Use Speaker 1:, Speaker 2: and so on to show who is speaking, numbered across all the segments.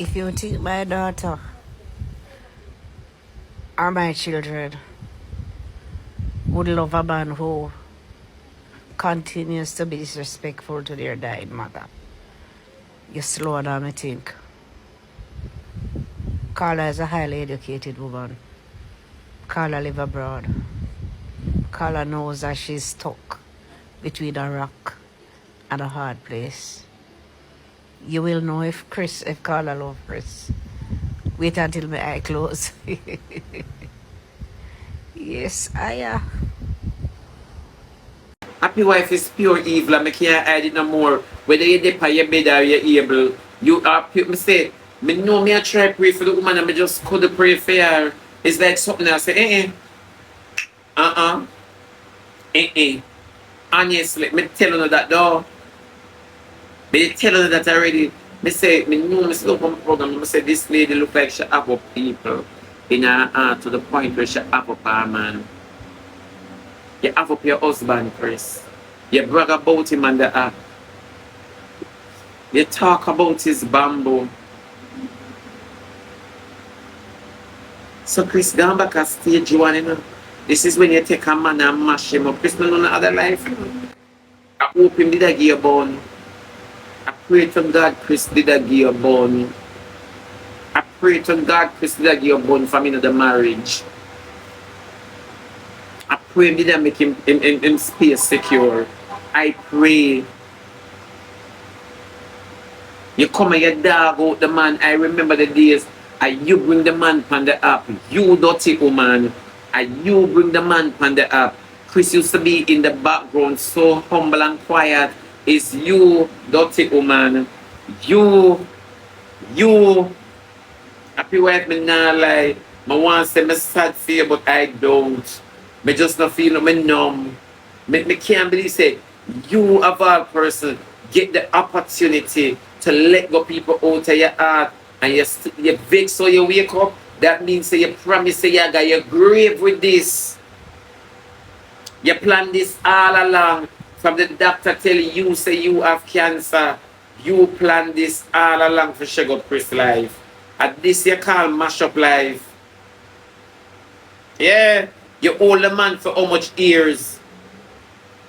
Speaker 1: If you think my daughter or my children would love a man who continues to be disrespectful to their dying mother, you slow down, I think. Carla is a highly educated woman. Carla live abroad. Carla knows that she's stuck between a rock and a hard place. You will know if Carla love Chris. Wait until my eye close. Yes, I
Speaker 2: Happy wife is pure evil and I can't hide it no more. Whether you dip on your bed or you're able, you are pure. I say, I know me I try pray for the woman and I just couldn't pray for her. It's like something I say, uh-uh, honestly, me tell you that though. Me tell you that already. Me say, me know me look on the program, I say this lady look like she have up people in her heart to the point where she have up her man. You have up your husband, Chris. You brag about him on the app. You talk about his bamboo. So Chris, gone back at stage one, you know. This is when you take a man and mash him up. Chris, no other life. I hope him did a give you bone. I pray to God Chris did a give you bone. I pray to God Chris did a give you bone for me in the marriage. I pray did I make him space secure. I pray. You come and you dog out the man. I remember the days and you bring the man on the app. You dirty woman. And you bring the man on the app. Chris used to be in the background so humble and quiet. It's you, dirty woman. You. Happy wife, me not lie. I want to say me sad for you, but I don't. Me just not feel me numb. Me can't believe say you of all person get the opportunity to let go people out of your heart and you vex so you wake up. That means say you promise say you got your grave with this. You plan this all along. From the doctor tell you say you have cancer. You plan this all along for sugar Chris life. And this you call mash up life. Yeah. You hold the man for how much years?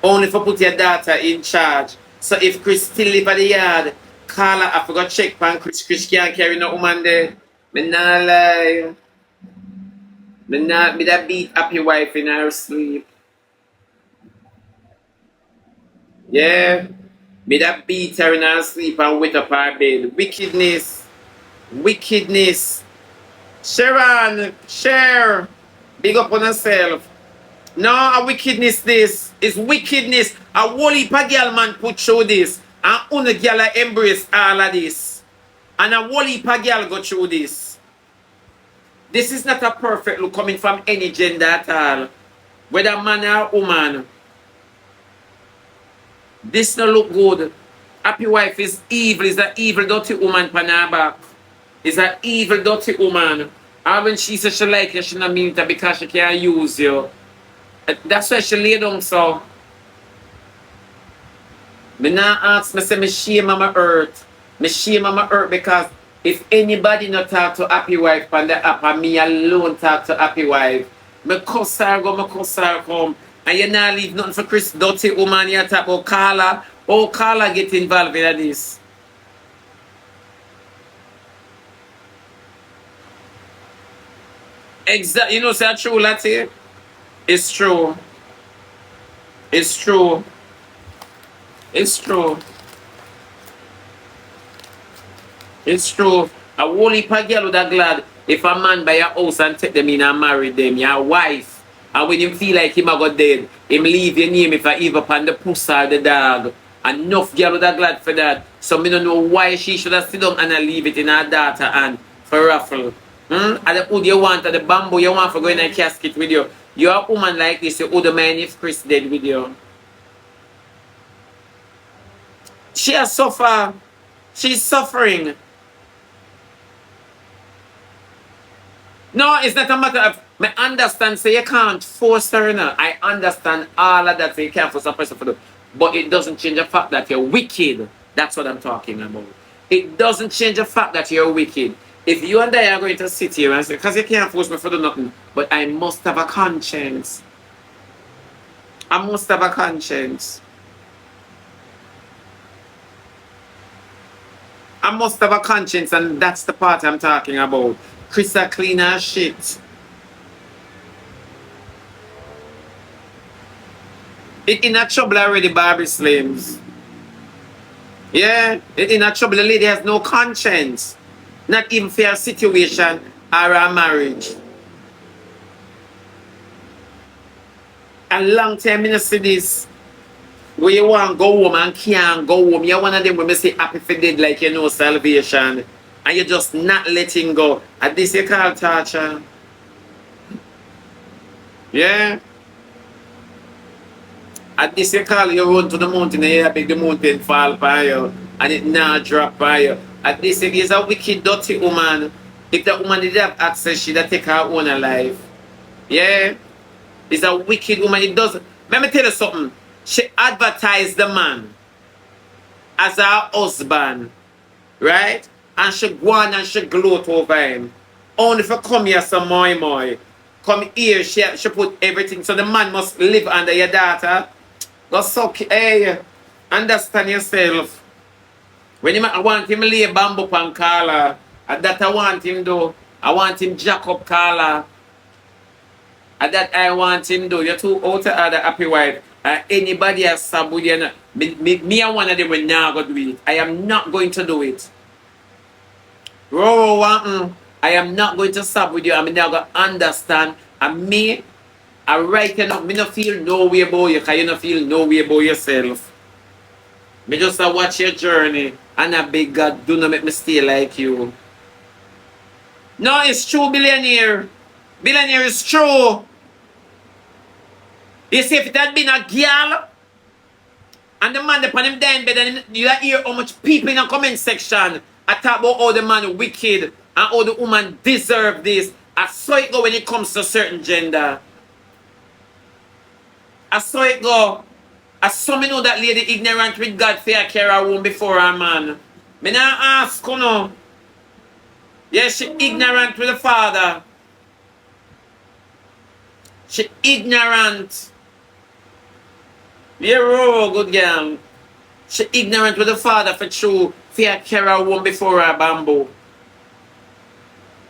Speaker 2: Only for put your daughter in charge. So if Chris still live at the yard, call her, I forgot check pan Chris. Chris can't carry no woman there. Me not lie. Me that beat happy wife in her sleep. Yeah. Me that beat her in her sleep and wet up her bed. Wickedness. Sharon, share. Big up on herself. No, a wickedness this. It's wickedness. A whole heap of girl man put through this. And only girl embrace all of this. And a whole heap of girl go through this. This is not a perfect look coming from any gender at all. Whether man or woman. This no look good. Happy wife is evil. Is an evil dirty woman pan her back. Is an evil dirty woman. And when she says she like you, she not mean it because she can't use you. That's why she lay down so. Me not ask me say me shame on my earth. Me shame on my earth because if anybody not talk to happy wife on the app and me alone talk to happy wife, me cuss her come. And you not leave nothing for Chris dirty woman you talk about Carla. Oh, Carla get involved in this. Exactly. You know, say true, Lati. It's true. It's true. It's true. It's true. A whole heap of girl would have glad if a man buy a house and take them in and marry them, your wife. And when you feel like him a go dead, him leave your name if I even upon the pussy or the dog. Enough girl would have glad for that. So me don't know why she should have sit down and leave it in her daughter hand for raffle. And the wood you want, the bamboo you want for going in a casket with you. You're a woman like this, you would mind if Chris dead with you. She has suffered. She's suffering. No, it's not a matter of me understand, so you can't force her now. I understand all of that, so you can't force a person to do. But it doesn't change the fact that you're wicked. That's what I'm talking about. It doesn't change the fact that you're wicked. If you and I are going to sit here and say, because you can't force me for do nothing, but I must have a conscience. I must have a conscience. I must have a conscience, and that's the part I'm talking about. Crystal clean as shit. It in a trouble already, Barbie Slims. Yeah, it in a trouble. The lady has no conscience. Not even for a situation or a marriage. A long time I see this. Where you want to go home and can't go home. You're one of them when I say happy for dead like you know salvation. And you're just not letting go. And this you call torture. Yeah. And this you call you run to the mountain and you beg the mountain fall by you. And it not drop by you. And this is a wicked dirty woman. If the woman did have access, she'd take her own life. Yeah. It's a wicked woman. It doesn't. Let me tell you something. She advertised the man as her husband, right? And she go on and she gloat over him. Only for come here some more. Come here, she put everything. So the man must live under your daughter. Go suck. Hey, understand yourself. When I want him lay bamboo pan Carla, and that I want him do. I want him jack up Carla. And that I want him do. You're too out to other happy wife. Anybody else sub with you. Me and one of them will not go do it. I am not going to do it. I am not going to sub with you. I'm not going to understand. And me, I right enough. Me not feel no way about you. Because you not feel no way about yourself. Me just watch your journey. And I beg God, do not make me stay like you. No, it's true, billionaire. Billionaire is true. You see, if it had been a girl, and the man upon him dying bed, and you hear how much people in the comment section I talk about how the man wicked and how the woman deserve this. I saw it go when it comes to certain gender. I saw it go. I saw me know that lady ignorant with God for her care her womb before her man. Me not ask, you know. Yeah, she ignorant with the father. She ignorant. Yeah, good girl. She ignorant with the father for true. Fear Kara won before her bamboo.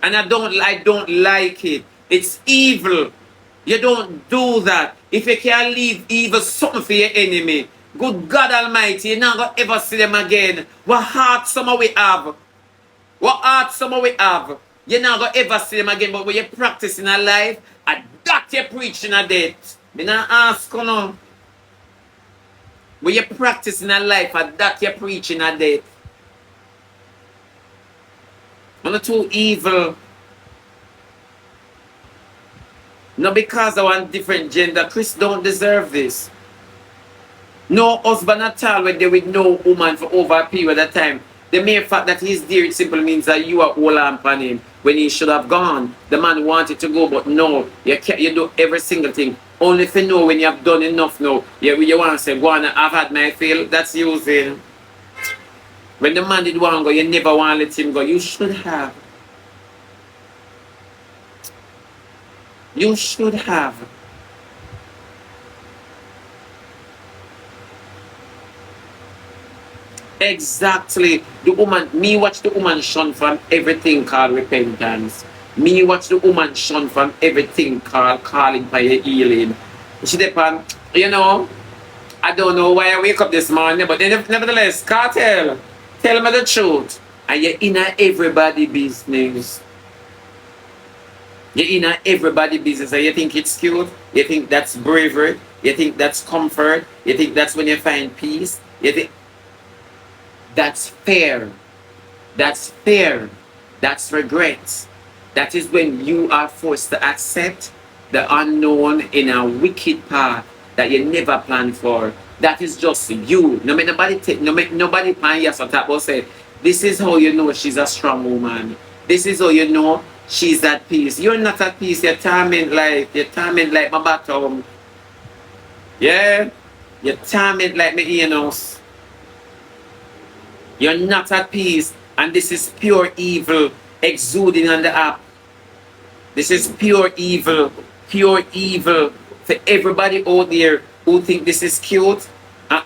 Speaker 2: And I don't like it. It's evil. You don't do that. If you can't leave evil something for your enemy, good God Almighty, you're not gonna ever see them again. What heart some we have? What heart some we have? You're not gonna ever see them again. But when you practice in a life, and that you preach in a death. Me not ask you no. When you practice in a life, and that you preach in a death. I'm not too evil. Not because I want different gender. Chris don't deserve this. No husband at all when they with no woman for over a period of time. The mere fact that he's there, it simply means that you are all on him when he should have gone. The man wanted to go, but no, you do every single thing. Only if you know when you have done enough now, you want to say, go on, I've had my fill. That's using. When the man did want to go, you never want to let him go. You should have. You should have. Exactly. The woman, me watch the woman shun from everything called repentance. Me watch the woman shun from everything called calling for your healing. She depend, you know, I don't know why I wake up this morning, but nevertheless, Cartel, tell me the truth. And you're in everybody business. You're in everybody business and you think it's cute. You think that's bravery. You think that's comfort. You think that's when you find peace. You think that's fair. That's fair. That's regret. That is when you are forced to accept the unknown in a wicked path that you never planned for. That is just you. No make nobody plan yes or talk about say, this is how you know she's a strong woman. This is how you know she's at peace. You're not at peace. You're tormented like my bottom. Yeah? You're tormented like my enos. You're not at peace. And this is pure evil exuding on the app. This is pure evil for everybody out there who think this is cute. Uh,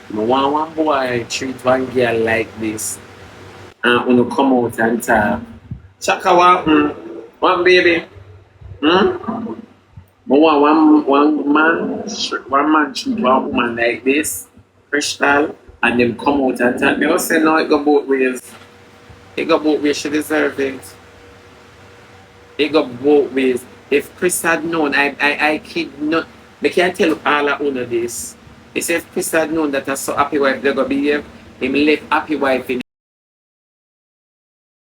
Speaker 2: one boy treat one girl like this, and when you come out and talk, Chaka one baby, but one man treat one woman like this, Crystal, and them come out and talk. Me also say no, it go both ways. It go both ways. She deserve it. It go both ways. If Chris had known, I kid not. Me can tell all of you this. He said if Chris had known that I saw happy wife they go behave, him left happy wife in